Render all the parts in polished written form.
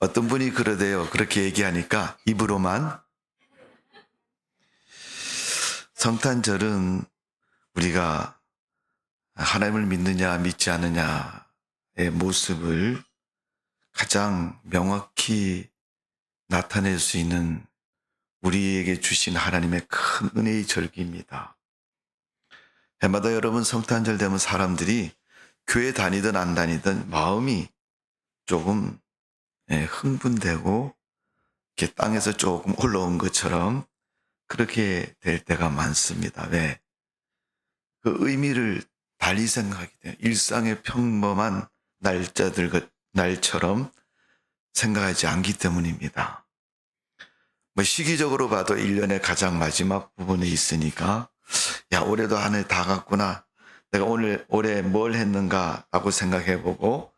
어떤 분이 그러대요. 그렇게 얘기하니까 입으로만. 성탄절은 우리가 하나님을 믿느냐 믿지 않느냐의 모습을 가장 명확히 나타낼 수 있는 우리에게 주신 하나님의 큰 은혜의 절기입니다. 해마다 여러분 성탄절 되면 사람들이 교회 다니든 안 다니든 마음이 조금 흥분되고 이렇게 땅에서 조금 올라온 것처럼 그렇게 될 때가 많습니다. 왜? 그 의미를 달리 생각하게 돼요. 일상의 평범한 날처럼 생각하지 않기 때문입니다. 뭐 시기적으로 봐도 1년의 가장 마지막 부분에 있으니까 야, 올해도 한 해 다 갔구나. 내가 올해 뭘 했는가 라고 생각해보고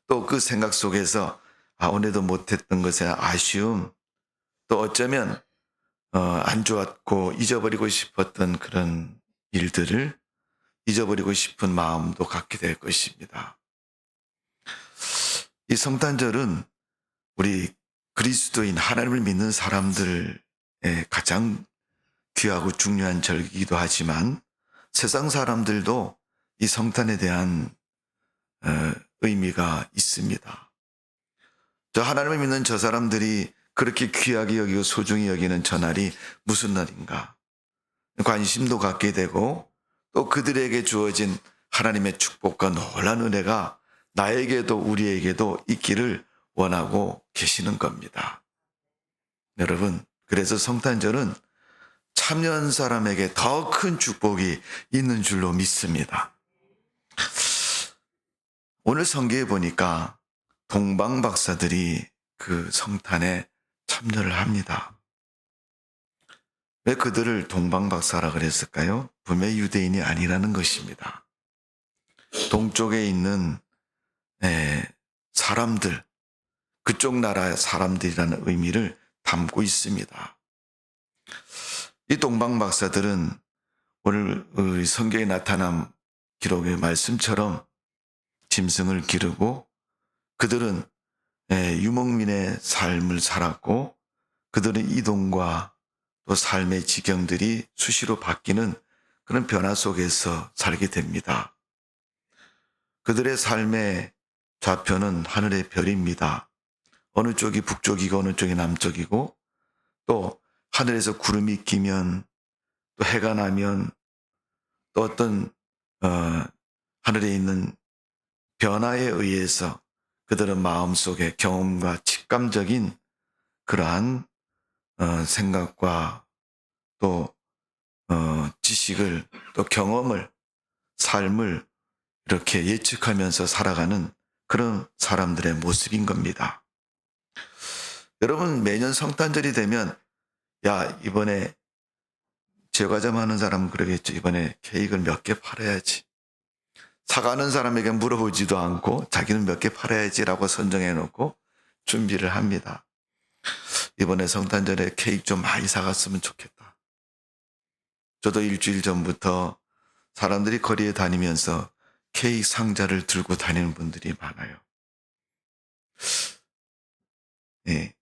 또 그 생각 속에서 올해도 못했던 것에 아쉬움, 또 어쩌면 안 좋았고 잊어버리고 싶었던 그런 일들을 잊어버리고 싶은 마음도 갖게 될 것입니다. 이 성탄절은 우리 그리스도인 하나님을 믿는 사람들의 가장 귀하고 중요한 절기이기도 하지만 세상 사람들도 이 성탄에 대한 의미가 있습니다. 저 하나님을 믿는 저 사람들이 그렇게 귀하게 여기고 소중히 여기는 저 날이 무슨 날인가 관심도 갖게 되고 또 그들에게 주어진 하나님의 축복과 놀라운 은혜가 나에게도 우리에게도 있기를 원하고 계시는 겁니다. 여러분, 그래서 성탄절은 참여한 사람에게 더 큰 축복이 있는 줄로 믿습니다. 오늘 성경에 보니까 동방 박사들이 그 성탄에 참여를 합니다. 왜 그들을 동방 박사라 그랬을까요? 분명히 유대인이 아니라는 것입니다. 동쪽에 있는 사람들, 그쪽 나라의 사람들이라는 의미를 담고 있습니다. 이 동방 박사들은 오늘 성경에 나타난 기록의 말씀처럼 짐승을 기르고 그들은 유목민의 삶을 살았고 그들은 이동과 또 삶의 지경들이 수시로 바뀌는 그런 변화 속에서 살게 됩니다. 그들의 삶의 좌표는 하늘의 별입니다. 어느 쪽이 북쪽이고 어느 쪽이 남쪽이고 또 하늘에서 구름이 끼면 또 해가 나면 또 어떤 하늘에 있는 변화에 의해서 그들은 마음속에 경험과 직감적인 그러한 생각과 또 지식을 또 경험을 삶을 이렇게 예측하면서 살아가는 그런 사람들의 모습인 겁니다. 여러분 매년 성탄절이 되면 야 이번에 제과점 하는 사람은 그러겠죠. 이번에 케이크를 몇 개 팔아야지. 사가는 사람에게 물어보지도 않고 자기는 몇 개 팔아야지라고 선정해 놓고 준비를 합니다. 이번에 성탄절에 케이크 좀 많이 사갔으면 좋겠다. 저도 일주일 전부터 사람들이 거리에 다니면서 케이크 상자를 들고 다니는 분들이 많아요. 네.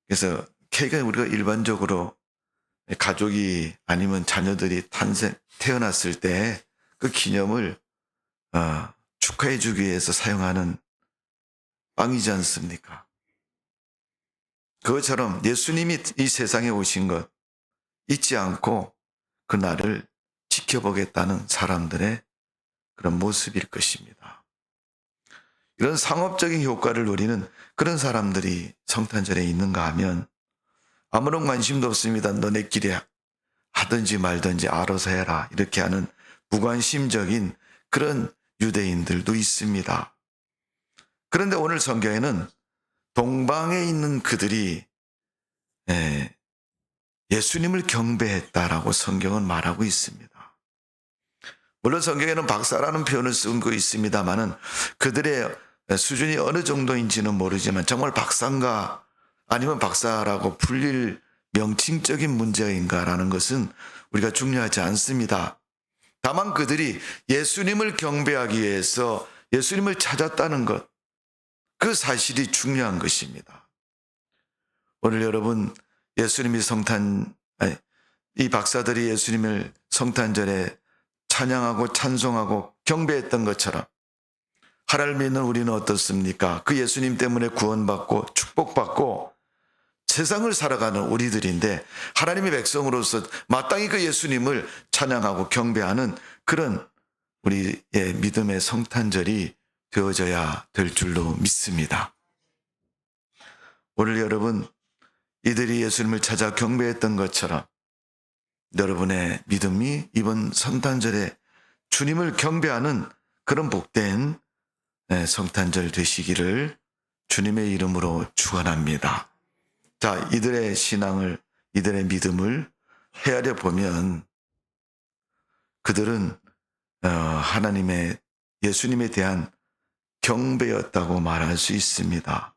그래서 케이크는 우리가 일반적으로 가족이 아니면 자녀들이 태어났을 때 그 기념을 축하해 주기 위해서 사용하는 빵이지 않습니까? 그것처럼 예수님이 이 세상에 오신 것 잊지 않고 그날을 지켜보겠다는 사람들의 그런 모습일 것입니다. 이런 상업적인 효과를 노리는 그런 사람들이 성탄절에 있는가 하면 아무런 관심도 없습니다. 너네끼리 하든지 말든지 알아서 해라. 이렇게 하는 무관심적인 그런 유대인들도 있습니다. 그런데 오늘 성경에는 동방에 있는 그들이 예수님을 경배했다라고 성경은 말하고 있습니다. 물론 성경에는 박사라는 표현을 쓰고 있습니다만은 그들의 수준이 어느 정도인지는 모르지만 정말 박사인가 아니면 박사라고 불릴 명칭적인 문제인가라는 것은 우리가 중요하지 않습니다. 다만 그들이 예수님을 경배하기 위해서 예수님을 찾았다는 것, 그 사실이 중요한 것입니다. 오늘 여러분 예수님이 이 박사들이 예수님을 성탄절에 찬양하고 찬송하고 경배했던 것처럼 하나님을 믿는 우리는 어떻습니까? 그 예수님 때문에 구원받고 축복받고 세상을 살아가는 우리들인데 하나님의 백성으로서 마땅히 그 예수님을 찬양하고 경배하는 그런 우리의 믿음의 성탄절이 되어져야 될 줄로 믿습니다. 오늘 여러분 이들이 예수님을 찾아 경배했던 것처럼 여러분의 믿음이 이번 성탄절에 주님을 경배하는 그런 복된 성탄절 되시기를 주님의 이름으로 축원합니다. 자, 이들의 신앙을, 이들의 믿음을 헤아려 보면 그들은 예수님에 대한 경배였다고 말할 수 있습니다.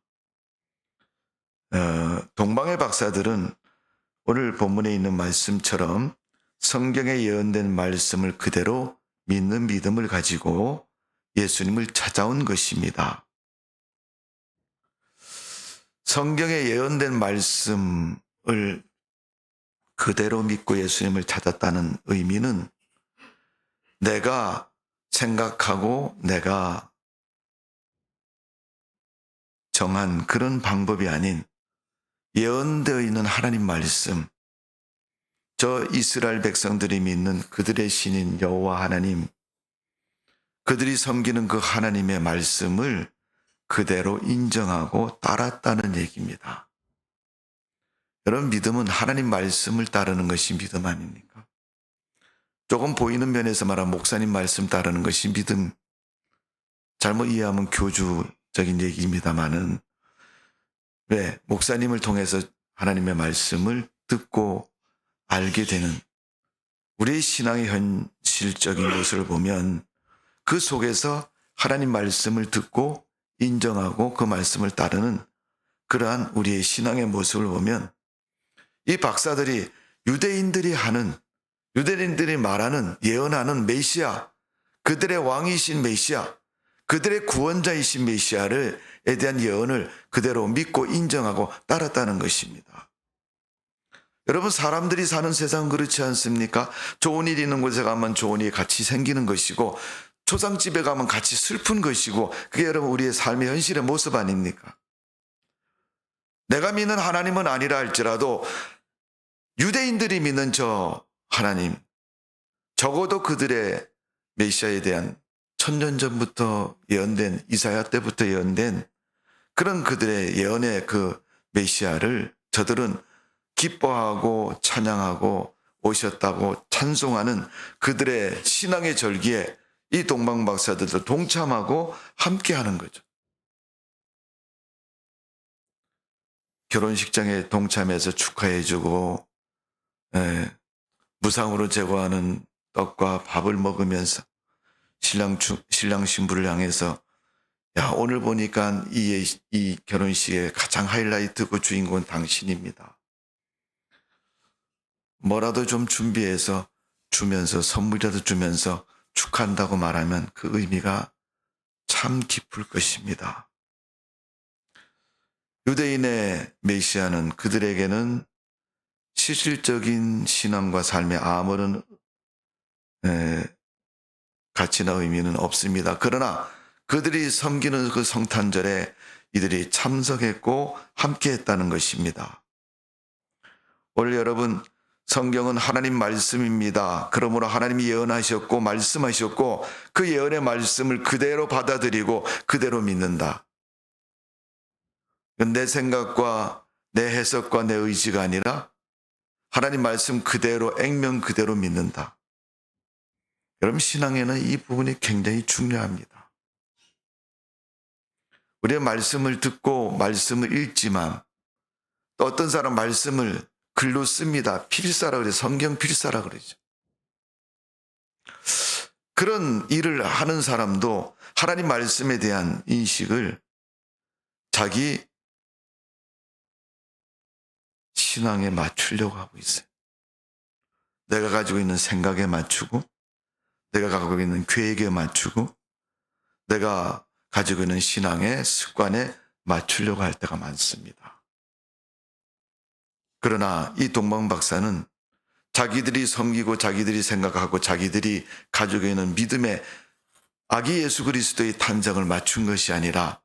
동방의 박사들은 오늘 본문에 있는 말씀처럼 성경에 예언된 말씀을 그대로 믿는 믿음을 가지고 예수님을 찾아온 것입니다. 성경에 예언된 말씀을 그대로 믿고 예수님을 찾았다는 의미는 내가 생각하고 내가 정한 그런 방법이 아닌 예언되어 있는 하나님 말씀, 저 이스라엘 백성들이 믿는 그들의 신인 여호와 하나님, 그들이 섬기는 그 하나님의 말씀을 그대로 인정하고 따랐다는 얘기입니다. 여러분, 믿음은 하나님 말씀을 따르는 것이 믿음 아닙니까? 조금 보이는 면에서 말하면 목사님 말씀 따르는 것이 믿음, 잘못 이해하면 교주적인 얘기입니다마는 왜 목사님을 통해서 하나님의 말씀을 듣고 알게 되는 우리의 신앙의 현실적인 모습을 보면 그 속에서 하나님 말씀을 듣고 인정하고 그 말씀을 따르는 그러한 우리의 신앙의 모습을 보면 이 박사들이 유대인들이 말하는 예언하는 메시아, 그들의 왕이신 메시아, 그들의 구원자이신 메시아에 대한 예언을 그대로 믿고 인정하고 따랐다는 것입니다. 여러분, 사람들이 사는 세상은 그렇지 않습니까? 좋은 일 있는 곳에 가면 좋은 일이 같이 생기는 것이고 초상집에 가면 같이 슬픈 것이고 그게 여러분 우리의 삶의 현실의 모습 아닙니까? 내가 믿는 하나님은 아니라 할지라도 유대인들이 믿는 저 하나님, 적어도 그들의 메시아에 대한 천년 전부터 예언된, 이사야 때부터 예언된 그런 그들의 예언의 그 메시아를 저들은 기뻐하고 찬양하고 오셨다고 찬송하는 그들의 신앙의 절기에 이 동방박사들도 동참하고 함께하는 거죠. 결혼식장에 동참해서 축하해주고 무상으로 제공하는 떡과 밥을 먹으면서 신랑 신부를 향해서 야, 오늘 보니까 이 결혼식의 가장 하이라이트고 주인공은 당신입니다. 뭐라도 좀 준비해서 주면서 선물이라도 주면서 축하한다고 말하면 그 의미가 참 깊을 것입니다. 유대인의 메시아는 그들에게는 실질적인 신앙과 삶의 아무런 가치나 의미는 없습니다. 그러나 그들이 섬기는 그 성탄절에 이들이 참석했고 함께했다는 것입니다. 오늘 여러분, 성경은 하나님 말씀입니다. 그러므로 하나님이 예언하셨고 말씀하셨고 그 예언의 말씀을 그대로 받아들이고 그대로 믿는다. 내 생각과 내 해석과 내 의지가 아니라 하나님 말씀 그대로 액면 그대로 믿는다. 여러분, 신앙에는 이 부분이 굉장히 중요합니다. 우리의 말씀을 듣고 말씀을 읽지만 또 어떤 사람 말씀을 글로 씁니다. 필사라 그래요. 성경 필사라 그러죠. 그런 일을 하는 사람도 하나님 말씀에 대한 인식을 자기 신앙에 맞추려고 하고 있어요. 내가 가지고 있는 생각에 맞추고 내가 가지고 있는 계획에 맞추고 내가 가지고 있는 신앙의 습관에 맞추려고 할 때가 많습니다. 그러나 이 동방 박사는 자기들이 섬기고 자기들이 생각하고 자기들이 가지고 있는 믿음의 아기 예수 그리스도의 탄생을 맞춘 것이 아니라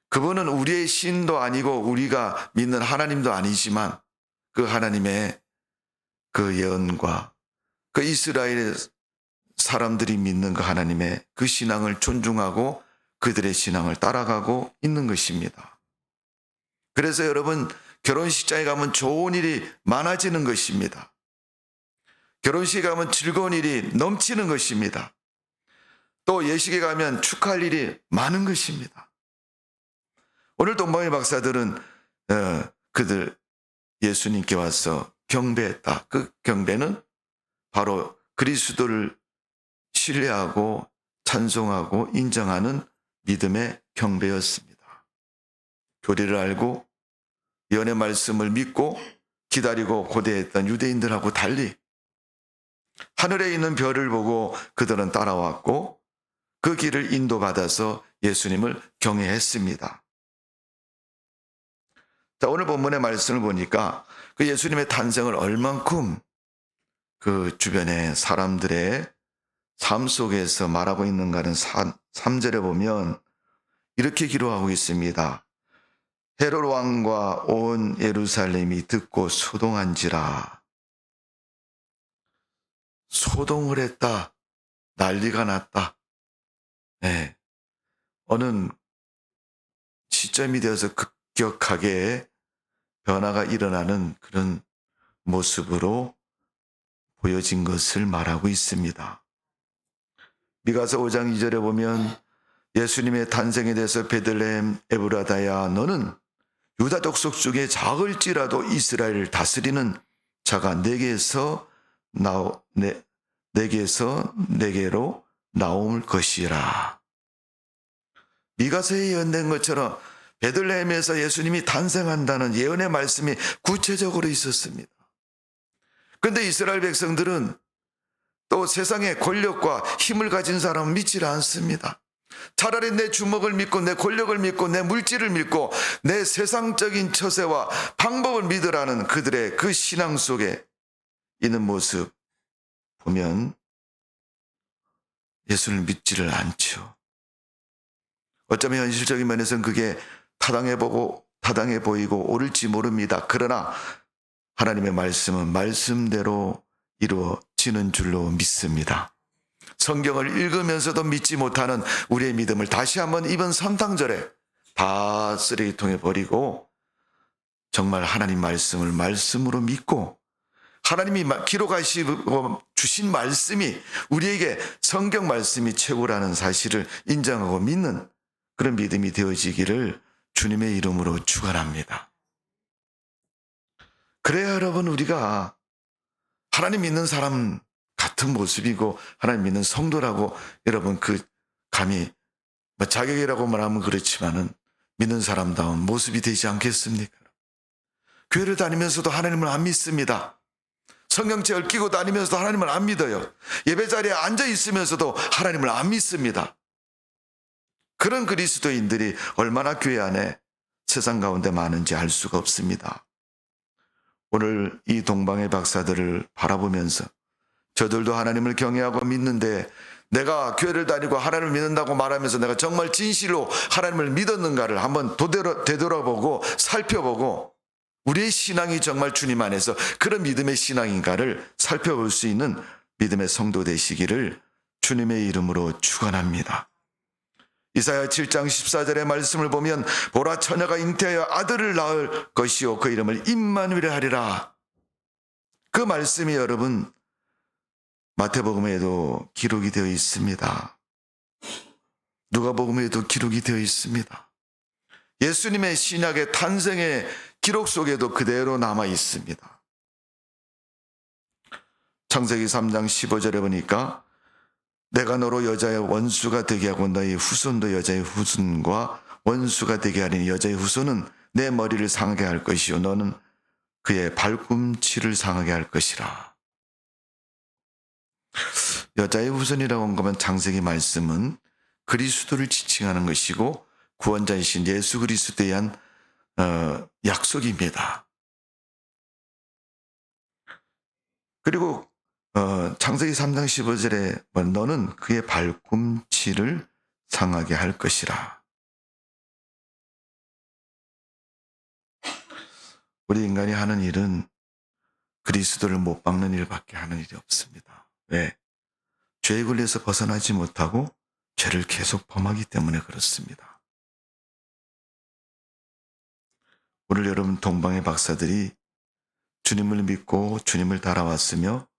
그분은 우리의 신도 아니고 우리가 믿는 하나님도 아니지만 그 하나님의 그 예언과 그 이스라엘 사람들이 믿는 그 하나님의 그 신앙을 존중하고 그들의 신앙을 따라가고 있는 것입니다. 그래서 여러분 결혼식장에 가면 좋은 일이 많아지는 것입니다. 결혼식에 가면 즐거운 일이 넘치는 것입니다. 또 예식에 가면 축하할 일이 많은 것입니다. 오늘 동방의 박사들은 그들 예수님께 와서 경배했다. 그 경배는 바로 그리스도를 신뢰하고 찬송하고 인정하는 믿음의 경배였습니다. 교리를 알고 예언의 말씀을 믿고 기다리고 고대했던 유대인들하고 달리 하늘에 있는 별을 보고 그들은 따라왔고 그 길을 인도받아서 예수님을 경외했습니다. 자, 오늘 본문의 말씀을 보니까 그 예수님의 탄생을 얼만큼 그 주변의 사람들의 삶 속에서 말하고 있는가는 3절에 보면 이렇게 기록하고 있습니다. 헤롯 왕과 온 예루살렘이 듣고 소동한지라. 소동을 했다. 난리가 났다. 네. 어느 시점이 되어서 급격하게 변화가 일어나는 그런 모습으로 보여진 것을 말하고 있습니다. 미가서 5장 2절에 보면 예수님의 탄생에 대해서 베들레헴 에브라다야 너는 유다 족속 중에 작을지라도 이스라엘을 다스리는 자가 내게로 나올 것이라. 미가서에 예언된 것처럼 베들레헴에서 예수님이 탄생한다는 예언의 말씀이 구체적으로 있었습니다. 그런데 이스라엘 백성들은 또 세상의 권력과 힘을 가진 사람은 믿지 않습니다. 차라리 내 주먹을 믿고 내 권력을 믿고 내 물질을 믿고 내 세상적인 처세와 방법을 믿으라는 그들의 그 신앙 속에 있는 모습 보면 예수를 믿지를 않죠. 어쩌면 현실적인 면에서는 그게 타당해 보이고 옳을지 모릅니다. 그러나 하나님의 말씀은 말씀대로 이루어지는 줄로 믿습니다. 성경을 읽으면서도 믿지 못하는 우리의 믿음을 다시 한번 이번 성탄절에 다 쓰레기통에 버리고 정말 하나님 말씀을 말씀으로 믿고 하나님이 기록하시고 주신 말씀이 우리에게 성경 말씀이 최고라는 사실을 인정하고 믿는 그런 믿음이 되어지기를 주님의 이름으로 축원합니다. 그래야 여러분 우리가 하나님 믿는 사람 같은 모습이고 하나님 믿는 성도라고 여러분 그 감히 자격이라고 말하면 그렇지만은 믿는 사람다운 모습이 되지 않겠습니까? 교회를 다니면서도 하나님을 안 믿습니다. 성경책을 끼고 다니면서도 하나님을 안 믿어요. 예배 자리에 앉아 있으면서도 하나님을 안 믿습니다. 그런 그리스도인들이 얼마나 교회 안에 세상 가운데 많은지 알 수가 없습니다. 오늘 이 동방의 박사들을 바라보면서 저들도 하나님을 경외하고 믿는데 내가 교회를 다니고 하나님을 믿는다고 말하면서 내가 정말 진실로 하나님을 믿었는가를 한번 되돌아보고 살펴보고 우리의 신앙이 정말 주님 안에서 그런 믿음의 신앙인가를 살펴볼 수 있는 믿음의 성도 되시기를 주님의 이름으로 축원합니다. 이사야 7장 14절의 말씀을 보면 보라 처녀가 잉태하여 아들을 낳을 것이요 그 이름을 임마누엘 하리라. 그 말씀이 여러분 마태복음에도 기록이 되어 있습니다. 누가복음에도 기록이 되어 있습니다. 예수님의 신약의 탄생의 기록 속에도 그대로 남아 있습니다. 창세기 3장 15절에 보니까 내가 너로 여자의 원수가 되게 하고 너의 후손도 여자의 후손과 원수가 되게 하리니 여자의 후손은 내 머리를 상하게 할 것이요 너는 그의 발꿈치를 상하게 할 것이라. 여자의 후손이라고 한 거면 창세기 말씀은 그리스도를 지칭하는 것이고 구원자이신 예수 그리스도에 대한 약속입니다. 그리고 창세기 3장 15절에 너는 그의 발꿈치를 상하게 할 것이라. 우리 인간이 하는 일은 그리스도를 못 박는 일밖에 하는 일이 없습니다. 왜? 죄에 걸려서 벗어나지 못하고 죄를 계속 범하기 때문에 그렇습니다. 오늘 여러분 동방의 박사들이 주님을 믿고 주님을 따라왔으며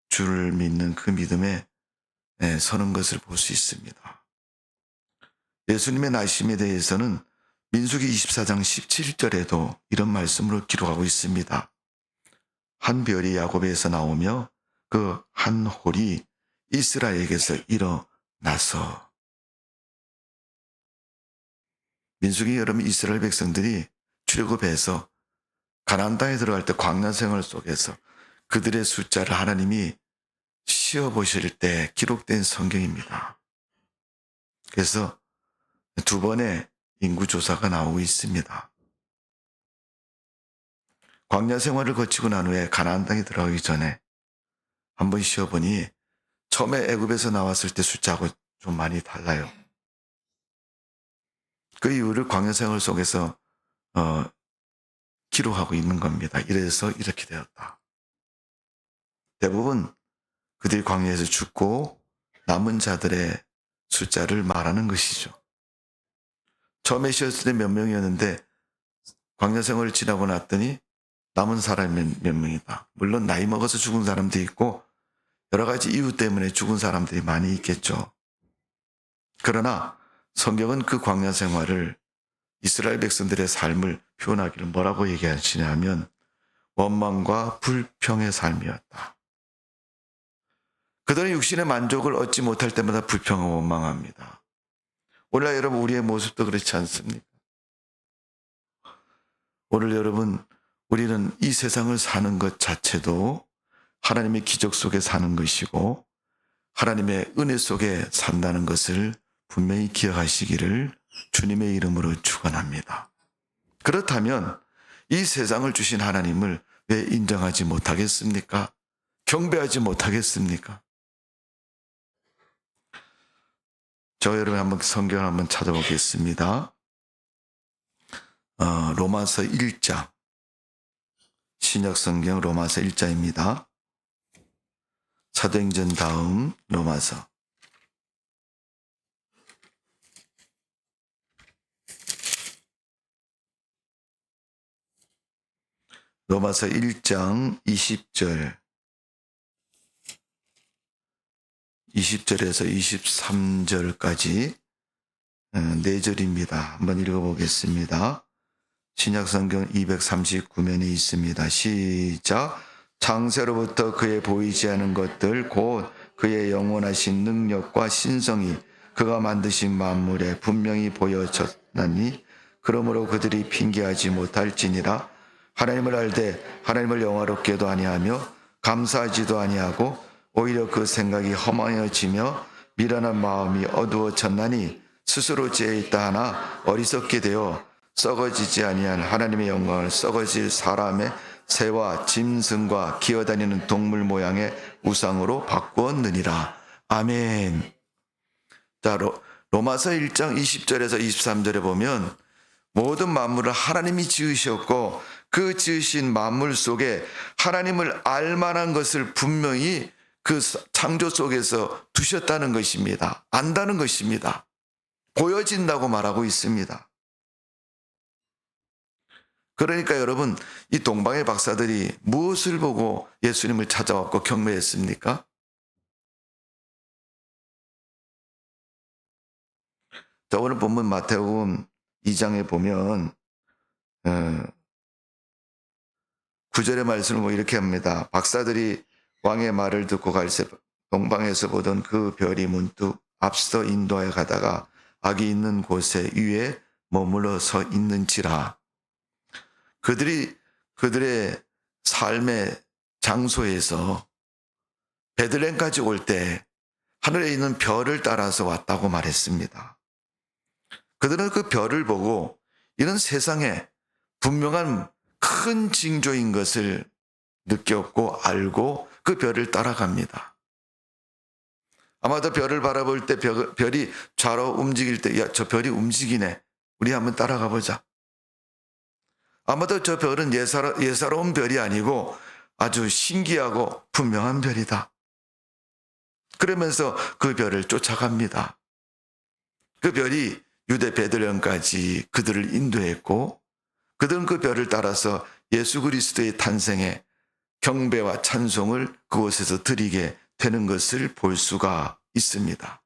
주를 믿는 그 믿음에 서는 것을 볼 수 있습니다. 예수님의 나심에 대해서는 민수기 24장 17절에도 이런 말씀으로 기록하고 있습니다. 한 별이 야곱에서 나오며 그 한 홀이 이스라엘에게서 일어나서. 민수기 여러분 이스라엘 백성들이 출애굽해서 가나안 땅에 들어갈 때 광야 생활 속에서 그들의 숫자를 하나님이 시어보실 때 기록된 성경입니다. 그래서 두 번의 인구조사가 나오고 있습니다. 광야 생활을 거치고 난 후에 가나안 땅에 들어가기 전에 한번 쉬어보니 처음에 애굽에서 나왔을 때 숫자하고 좀 많이 달라요. 그 이유를 광야 생활 속에서 기록하고 있는 겁니다. 이래서 이렇게 되었다. 대부분 그들이 광야에서 죽고 남은 자들의 숫자를 말하는 것이죠. 처음에 쉬었을 때 몇 명이었는데 광야 생활을 지나고 났더니 남은 사람이 몇 명이다. 물론 나이 먹어서 죽은 사람도 있고 여러 가지 이유 때문에 죽은 사람들이 많이 있겠죠. 그러나 성경은 그 광야 생활을 이스라엘 백성들의 삶을 표현하기를 뭐라고 얘기하시냐면 원망과 불평의 삶이었다. 그들은 육신의 만족을 얻지 못할 때마다 불평하고 원망합니다. 오늘 여러분 우리의 모습도 그렇지 않습니까? 오늘 여러분 우리는 이 세상을 사는 것 자체도 하나님의 기적 속에 사는 것이고 하나님의 은혜 속에 산다는 것을 분명히 기억하시기를 주님의 이름으로 축원합니다. 그렇다면 이 세상을 주신 하나님을 왜 인정하지 못하겠습니까? 경배하지 못하겠습니까? 저 여러분 한번 성경을 한번 찾아보겠습니다. 로마서 1장 신약 성경 로마서 1장입니다. 사도행전 다음 로마서. 로마서 1장 20절 20절에서 23절까지 4절입니다. 한번 읽어보겠습니다. 신약성경 239면에 있습니다. 시작. 창세로부터 그의 보이지 않은 것들 곧 그의 영원하신 능력과 신성이 그가 만드신 만물에 분명히 보여졌나니 그러므로 그들이 핑계하지 못할지니라. 하나님을 알되 하나님을 영화롭게도 아니하며 감사하지도 아니하고 오히려 그 생각이 허망해지며 미련한 마음이 어두워졌나니 스스로 죄에 있다 하나 어리석게 되어 썩어지지 아니한 하나님의 영광을 썩어질 사람의 새와 짐승과 기어다니는 동물 모양의 우상으로 바꾸었느니라. 아멘. 자, 로마서 1장 20절에서 23절에 보면 모든 만물을 하나님이 지으셨고 그 지으신 만물 속에 하나님을 알만한 것을 분명히 그 창조 속에서 두셨다는 것입니다. 안다는 것입니다. 보여진다고 말하고 있습니다. 그러니까 여러분 이 동방의 박사들이 무엇을 보고 예수님을 찾아왔고 경배했습니까? 자, 오늘 본문 마태복음 2장에 보면 9절의 말씀을 뭐 이렇게 합니다. 박사들이 왕의 말을 듣고 갈새 동방에서 보던 그 별이 문득 앞서 인도하여 가다가 악이 있는 곳에 위에 머물러 서 있는지라. 그들의 삶의 장소에서 베들레헴까지 올 때 하늘에 있는 별을 따라서 왔다고 말했습니다. 그들은 그 별을 보고 이런 세상에 분명한 큰 징조인 것을 느꼈고 알고 그 별을 따라갑니다. 아마도 별을 바라볼 때 별이 좌로 움직일 때, 야, 저 별이 움직이네. 우리 한번 따라가 보자. 아마도 저 별은 예사로운 별이 아니고 아주 신기하고 분명한 별이다. 그러면서 그 별을 쫓아갑니다. 그 별이 유대 베들레헴까지 그들을 인도했고, 그들은 그 별을 따라서 예수 그리스도의 탄생에 경배와 찬송을 그곳에서 드리게 되는 것을 볼 수가 있습니다.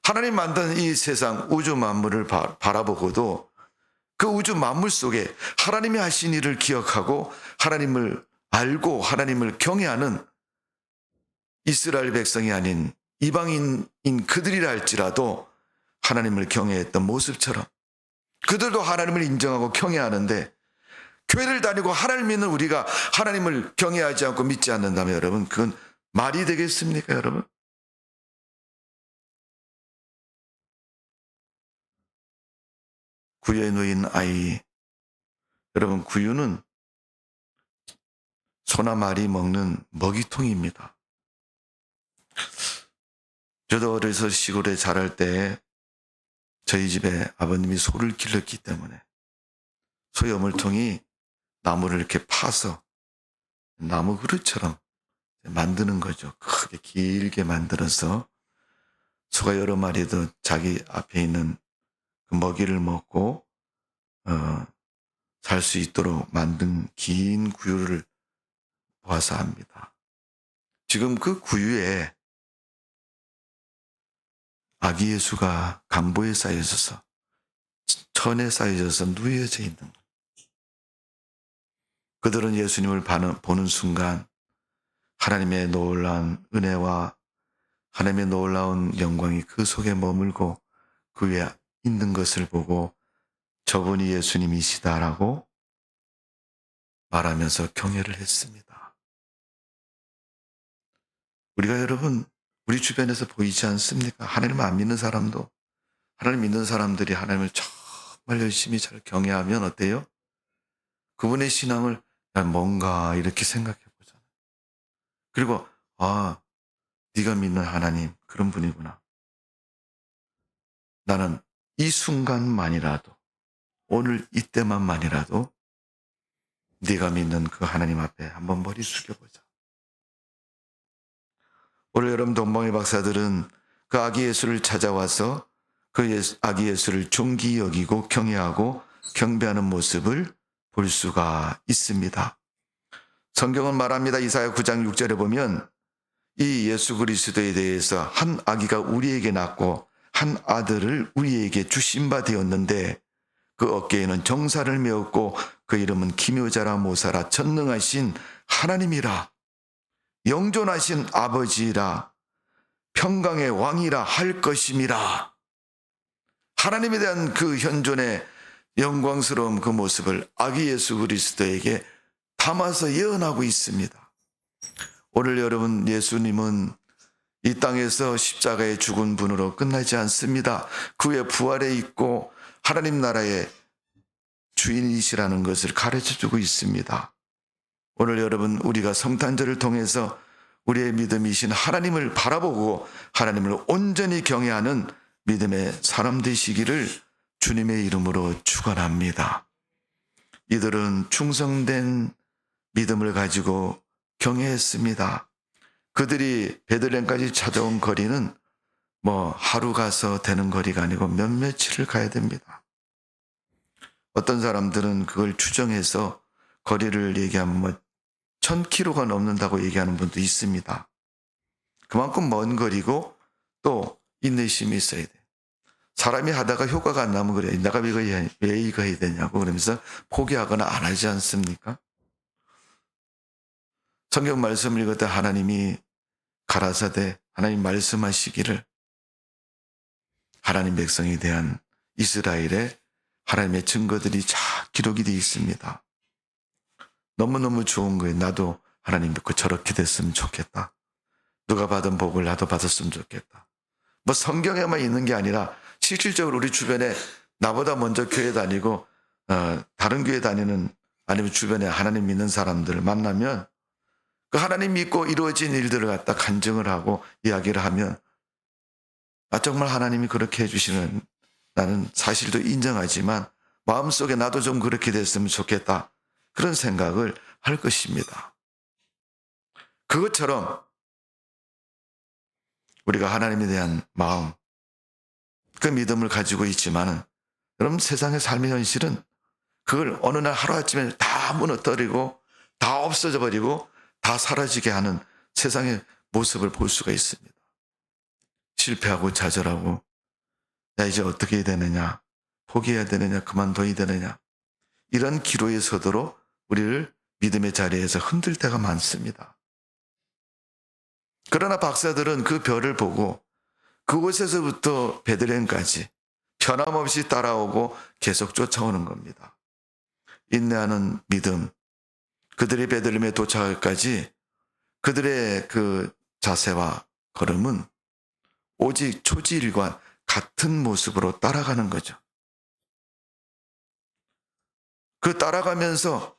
하나님 만든 이 세상 우주 만물을 바라보고도 그 우주 만물 속에 하나님이 하신 일을 기억하고 하나님을 알고 하나님을 경외하는 이스라엘 백성이 아닌 이방인인 그들이라 할지라도 하나님을 경외했던 모습처럼 그들도 하나님을 인정하고 경외하는데, 교회를 다니고 하나님 믿는 우리가 하나님을 경외하지 않고 믿지 않는다면 여러분, 그건 말이 되겠습니까, 여러분? 구유에 놓인 아이, 여러분, 구유는 소나 말이 먹는 먹이통입니다. 저도 어려서 시골에 자랄 때 저희 집에 아버님이 소를 길렀기 때문에 소 여물통이 나무를 이렇게 파서 나무 그릇처럼 만드는 거죠. 크게 길게 만들어서 소가 여러 마리도 자기 앞에 있는 그 먹이를 먹고 살 수 있도록 만든 긴 구유를 보아서 합니다. 지금 그 구유에 아기 예수가 강보에 쌓여져서 천에 쌓여져서 누워져 있는 거예요. 그들은 예수님을 보는 순간 하나님의 놀라운 은혜와 하나님의 놀라운 영광이 그 속에 머물고 그 위에 있는 것을 보고 저분이 예수님이시다라고 말하면서 경외를 했습니다. 우리가 여러분, 우리 주변에서 보이지 않습니까? 하나님을 안 믿는 사람도, 하나님 믿는 사람들이 하나님을 정말 열심히 잘 경외하면 어때요? 그분의 신앙을 뭔가 이렇게 생각해 보잖아요. 그리고 네가 믿는 하나님 그런 분이구나. 나는 이 순간만이라도, 오늘 이때만이라도 네가 믿는 그 하나님 앞에 한번 머리 숙여보자. 오늘 여러분 동방의 박사들은 그 아기 예수를 찾아와서 그 아기 예수를 존귀 여기고 경외하고 경배하는 모습을 볼 수가 있습니다. 성경은 말합니다. 이사야 9장 6절에 보면 이 예수 그리스도에 대해서 한 아기가 우리에게 낳고 한 아들을 우리에게 주신 바 되었는데 그 어깨에는 정사를 메었고 그 이름은 기묘자라 모사라 전능하신 하나님이라 영존하신 아버지라 평강의 왕이라 할 것임이라. 하나님에 대한 그 현존의 영광스러운 그 모습을 아기 예수 그리스도에게 담아서 예언하고 있습니다. 오늘 여러분, 예수님은 이 땅에서 십자가에 죽은 분으로 끝나지 않습니다. 그의 부활에 있고 하나님 나라의 주인이시라는 것을 가르쳐주고 있습니다. 오늘 여러분, 우리가 성탄절을 통해서 우리의 믿음이신 하나님을 바라보고 하나님을 온전히 경외하는 믿음의 사람 되시기를 주님의 이름으로 축원합니다. 이들은 충성된 믿음을 가지고 경외했습니다. 그들이 베들레헴까지 찾아온 거리는 하루 가서 되는 거리가 아니고 몇 며칠을 가야 됩니다. 어떤 사람들은 그걸 추정해서 거리를 얘기하면 1000km가 넘는다고 얘기하는 분도 있습니다. 그만큼 먼 거리고 또 인내심이 있어야 돼. 사람이 하다가 효과가 안 나면 그래. 내가 왜 이거 해야 되냐고 그러면서 포기하거나 안 하지 않습니까? 성경 말씀을 읽을 때 하나님이 가라사대 하나님 말씀하시기를 하나님 백성에 대한 이스라엘의 하나님의 증거들이 잘 기록이 되어 있습니다. 너무너무 좋은 거예요. 나도 하나님 믿고 저렇게 됐으면 좋겠다. 누가 받은 복을 나도 받았으면 좋겠다. 성경에만 있는 게 아니라 실질적으로 우리 주변에 나보다 먼저 교회 다니고 다른 교회 다니는 아니면 주변에 하나님 믿는 사람들을 만나면 그 하나님 믿고 이루어진 일들을 갖다 간증을 하고 이야기를 하면 정말 하나님이 그렇게 해주시는 나는 사실도 인정하지만 마음속에 나도 좀 그렇게 됐으면 좋겠다. 그런 생각을 할 것입니다. 그것처럼 우리가 하나님에 대한 마음, 그 믿음을 가지고 있지만은 여러분 세상의 삶의 현실은 그걸 어느 날 하루아침에 다 무너뜨리고 다 없어져 버리고 다 사라지게 하는 세상의 모습을 볼 수가 있습니다. 실패하고 좌절하고 야 이제 어떻게 해야 되느냐, 포기해야 되느냐, 그만둬야 되느냐, 이런 기로에 서도록 우리를 믿음의 자리에서 흔들 때가 많습니다. 그러나 박사들은 그 별을 보고 그곳에서부터 베들레헴까지 변함없이 따라오고 계속 쫓아오는 겁니다. 인내하는 믿음, 그들이 베들레헴에 도착할까지 그들의 그 자세와 걸음은 오직 초지일관 같은 모습으로 따라가는 거죠. 그 따라가면서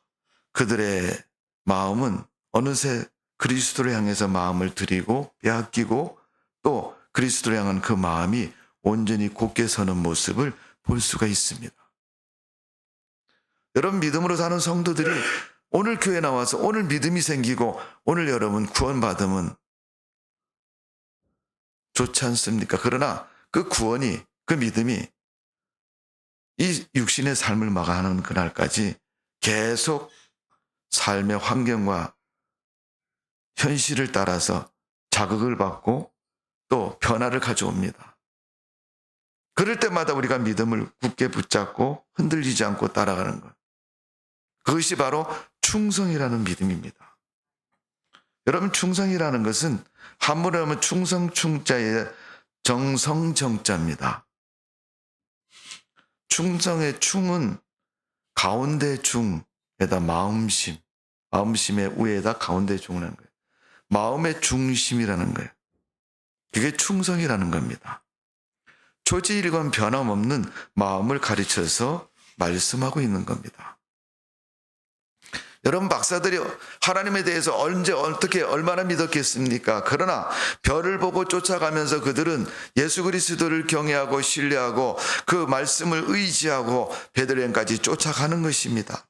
그들의 마음은 어느새 그리스도를 향해서 마음을 드리고 빼앗기고 또 그리스도를 향한 그 마음이 온전히 굳게 서는 모습을 볼 수가 있습니다. 여러분 믿음으로 사는 성도들이 오늘 교회 나와서 오늘 믿음이 생기고 오늘 여러분 구원받으면 좋지 않습니까? 그러나 그 구원이, 그 믿음이 이 육신의 삶을 마감하는 그날까지 계속 삶의 환경과 현실을 따라서 자극을 받고 또 변화를 가져옵니다. 그럴 때마다 우리가 믿음을 굳게 붙잡고 흔들리지 않고 따라가는 것. 그것이 바로 충성이라는 믿음입니다. 여러분 충성이라는 것은 한문으로 하면 충성충자의 정성정자입니다. 충성의 충은 가운데 중에다 마음심, 마음심의 우에다 가운데 중이라는 거예요. 마음의 중심이라는 거예요. 그게 충성이라는 겁니다. 초지일관 변함없는 마음을 가르쳐서 말씀하고 있는 겁니다. 여러분 박사들이 하나님에 대해서 언제 어떻게 얼마나 믿었겠습니까? 그러나 별을 보고 쫓아가면서 그들은 예수 그리스도를 경외하고 신뢰하고 그 말씀을 의지하고 베들레헴까지 쫓아가는 것입니다.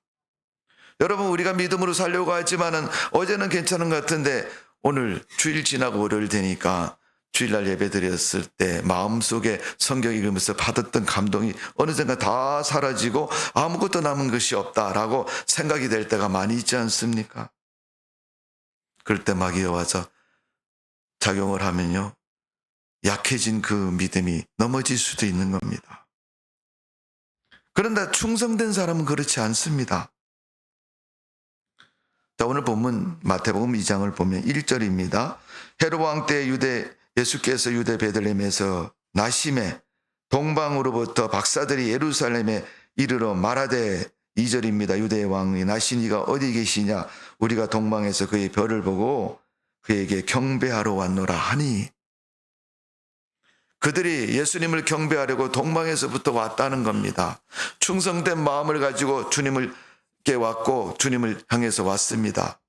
여러분 우리가 믿음으로 살려고 하지만은 어제는 괜찮은 것 같은데 오늘 주일 지나고 월요일 되니까 주일날 예배 드렸을 때 마음속에 성경 읽으면서 받았던 감동이 어느샌가 다 사라지고 아무것도 남은 것이 없다라고 생각이 될 때가 많이 있지 않습니까? 그럴 때 마귀가 와서 작용을 하면요 약해진 그 믿음이 넘어질 수도 있는 겁니다. 그런데 충성된 사람은 그렇지 않습니다. 자, 오늘 본문 마태복음 2장을 보면 1절입니다. 헤롯 왕 때 예수께서 유대 베들레헴에서 나심에 동방으로부터 박사들이 예루살렘에 이르러 말하되 2절입니다. 유대의 왕이 나시니가 어디 계시냐? 우리가 동방에서 그의 별을 보고 그에게 경배하러 왔노라 하니 그들이 예수님을 경배하려고 동방에서부터 왔다는 겁니다. 충성된 마음을 가지고 주님께 왔고 주님을 향해서 왔습니다.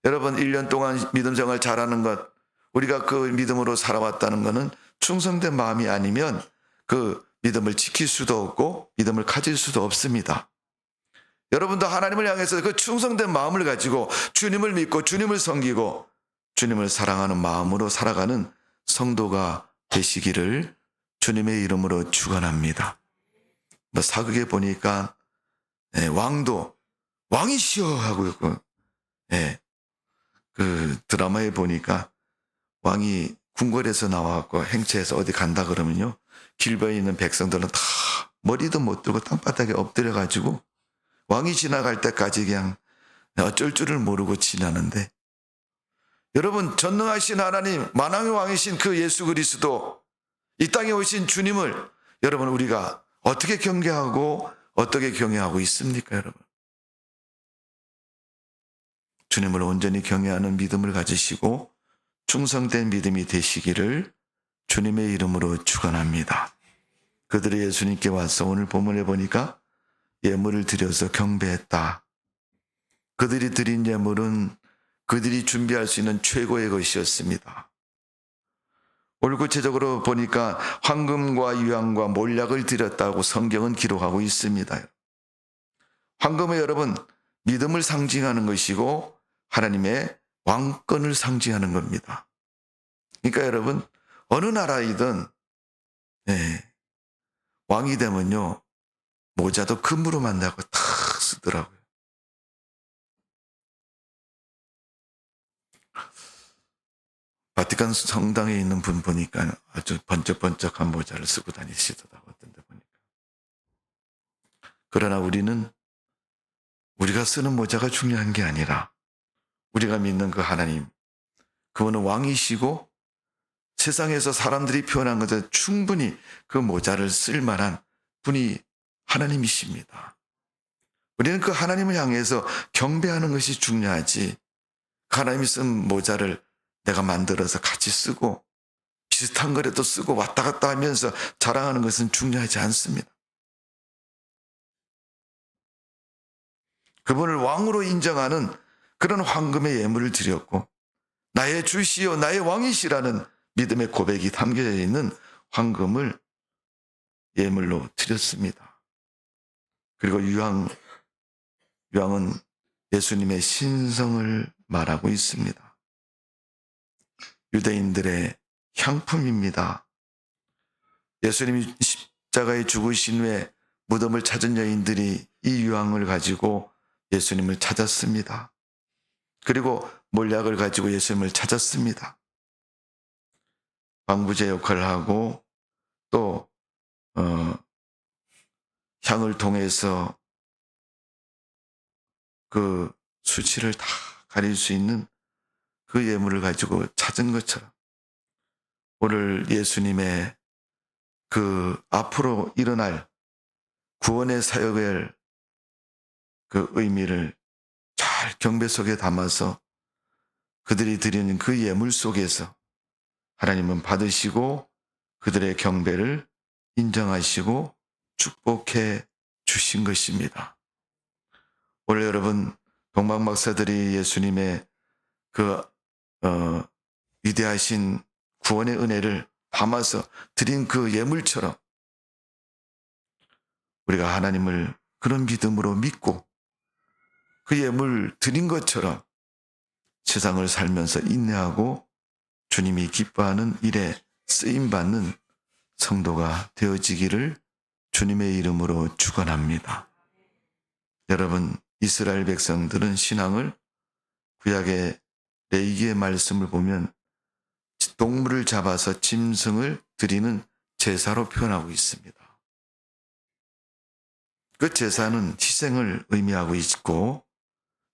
여러분 1년 동안 믿음 생활 잘하는 것 우리가 그 믿음으로 살아왔다는 것은 충성된 마음이 아니면 그 믿음을 지킬 수도 없고 믿음을 가질 수도 없습니다. 여러분도 하나님을 향해서 그 충성된 마음을 가지고 주님을 믿고 주님을 섬기고 주님을 사랑하는 마음으로 살아가는 성도가 되시기를 주님의 이름으로 축원합니다. 사극에 보니까 왕도 왕이시여 하고 있고 그 드라마에 보니까 왕이 궁궐에서 나와갖고 행차해서 어디 간다 그러면요 길거리에 있는 백성들은 다 머리도 못 들고 땅바닥에 엎드려가지고 왕이 지나갈 때까지 그냥 어쩔 줄을 모르고 지나는데 여러분 전능하신 하나님 만왕의 왕이신 그 예수 그리스도 이 땅에 오신 주님을 여러분 우리가 어떻게 경계하고 어떻게 경외하고 있습니까 여러분? 주님을 온전히 경외하는 믿음을 가지시고 충성된 믿음이 되시기를 주님의 이름으로 축원합니다. 그들이 예수님께 와서 오늘 본문에 보니까 예물을 드려서 경배했다. 그들이 드린 예물은 그들이 준비할 수 있는 최고의 것이었습니다. 오늘 구체적으로 보니까 황금과 유향과 몰약을 드렸다고 성경은 기록하고 있습니다. 황금은 여러분 믿음을 상징하는 것이고 하나님의 왕권을 상징하는 겁니다. 그러니까 여러분 어느 나라이든 왕이 되면요 모자도 금으로 만들고 탁 쓰더라고요. 바티칸 성당에 있는 분 보니까 아주 번쩍번쩍한 모자를 쓰고 다니시더라고요. 어떤 데 보니까. 그러나 우리가 쓰는 모자가 중요한 게 아니라 우리가 믿는 그 하나님, 그분은 왕이시고 세상에서 사람들이 표현한 것에 충분히 그 모자를 쓸 만한 분이 하나님이십니다. 우리는 그 하나님을 향해서 경배하는 것이 중요하지, 하나님이 쓴 모자를 내가 만들어서 같이 쓰고 비슷한 거라도 쓰고 왔다 갔다 하면서 자랑하는 것은 중요하지 않습니다. 그분을 왕으로 인정하는 그런 황금의 예물을 드렸고 나의 주시요 나의 왕이시라는 믿음의 고백이 담겨져 있는 황금을 예물로 드렸습니다. 그리고 유향은 예수님의 신성을 말하고 있습니다. 유대인들의 향품입니다. 예수님이 십자가에 죽으신 후에 무덤을 찾은 여인들이 이 유향을 가지고 예수님을 찾았습니다. 그리고 몰약을 가지고 예수님을 찾았습니다. 방부제 역할을 하고 또 향을 통해서 그 수치를 다 가릴 수 있는 그 예물을 가지고 찾은 것처럼 오늘 예수님의 그 앞으로 일어날 구원의 사역의 그 의미를 잘 경배 속에 담아서 그들이 드리는 그 예물 속에서 하나님은 받으시고 그들의 경배를 인정하시고 축복해 주신 것입니다. 오늘 여러분 동방박사들이 예수님의 그 위대하신 구원의 은혜를 담아서 드린 그 예물처럼 우리가 하나님을 그런 믿음으로 믿고 그 예물 드린 것처럼 세상을 살면서 인내하고 주님이 기뻐하는 일에 쓰임받는 성도가 되어지기를 주님의 이름으로 축원합니다. 여러분 이스라엘 백성들은 신앙을 구약의 레위기의 말씀을 보면 동물을 잡아서 짐승을 드리는 제사로 표현하고 있습니다. 그 제사는 희생을 의미하고 있고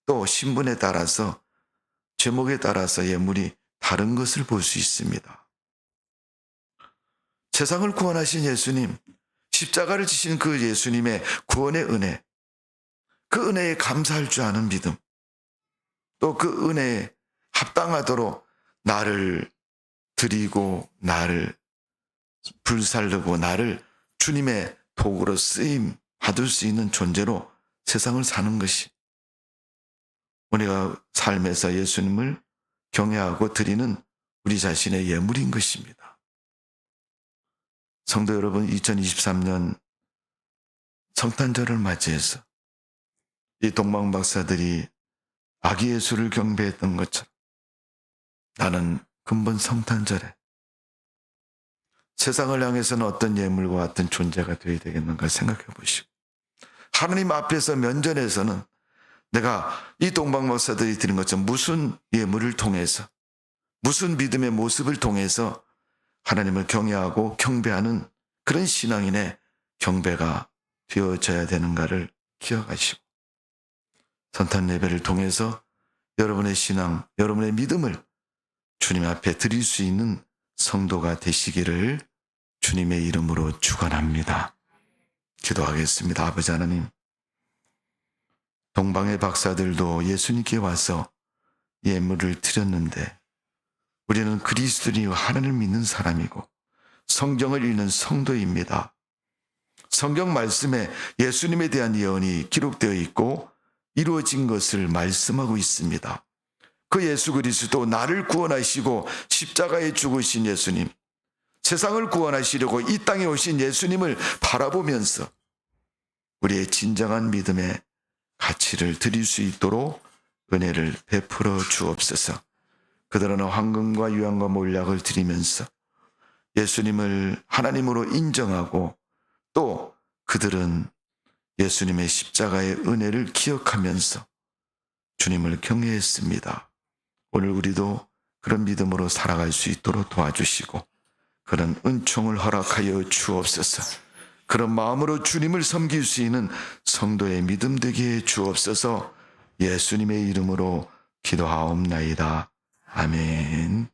또 신분에 따라서 제목에 따라서 예물이 다른 것을 볼 수 있습니다. 세상을 구원하신 예수님, 십자가를 지신 그 예수님의 구원의 은혜, 그 은혜에 감사할 줄 아는 믿음, 또 그 은혜에 합당하도록 나를 드리고 나를 불살르고 나를 주님의 도구로 쓰임 받을 수 있는 존재로 세상을 사는 것이 우리가 삶에서 예수님을 경외하고 드리는 우리 자신의 예물인 것입니다. 성도 여러분, 2023년 성탄절을 맞이해서 이 동방박사들이 아기 예수를 경배했던 것처럼 나는 근본 성탄절에 세상을 향해서는 어떤 예물과 같은 존재가 되어야 되겠는가 생각해 보시고 하나님 앞에서 면전에서는 내가 이 동방박사들이 드린 것처럼 무슨 예물을 통해서 무슨 믿음의 모습을 통해서 하나님을 경외하고 경배하는 그런 신앙인의 경배가 되어져야 되는가를 기억하시고 성탄 예배를 통해서 여러분의 신앙, 여러분의 믿음을 주님 앞에 드릴 수 있는 성도가 되시기를 주님의 이름으로 축원합니다. 기도하겠습니다. 아버지 하나님, 동방의 박사들도 예수님께 와서 예물을 드렸는데 우리는 그리스도인이고 하나님을 믿는 사람이고 성경을 읽는 성도입니다. 성경 말씀에 예수님에 대한 예언이 기록되어 있고 이루어진 것을 말씀하고 있습니다. 그 예수 그리스도, 나를 구원하시고 십자가에 죽으신 예수님, 세상을 구원하시려고 이 땅에 오신 예수님을 바라보면서 우리의 진정한 믿음의 가치를 드릴 수 있도록 은혜를 베풀어 주옵소서. 그들은 황금과 유황과 몰약을 드리면서 예수님을 하나님으로 인정하고, 또 그들은 예수님의 십자가의 은혜를 기억하면서 주님을 경외했습니다. 오늘 우리도 그런 믿음으로 살아갈 수 있도록 도와주시고 그런 은총을 허락하여 주옵소서. 그런 마음으로 주님을 섬길 수 있는 성도의 믿음 되게 해 주옵소서. 예수님의 이름으로 기도하옵나이다. 아멘.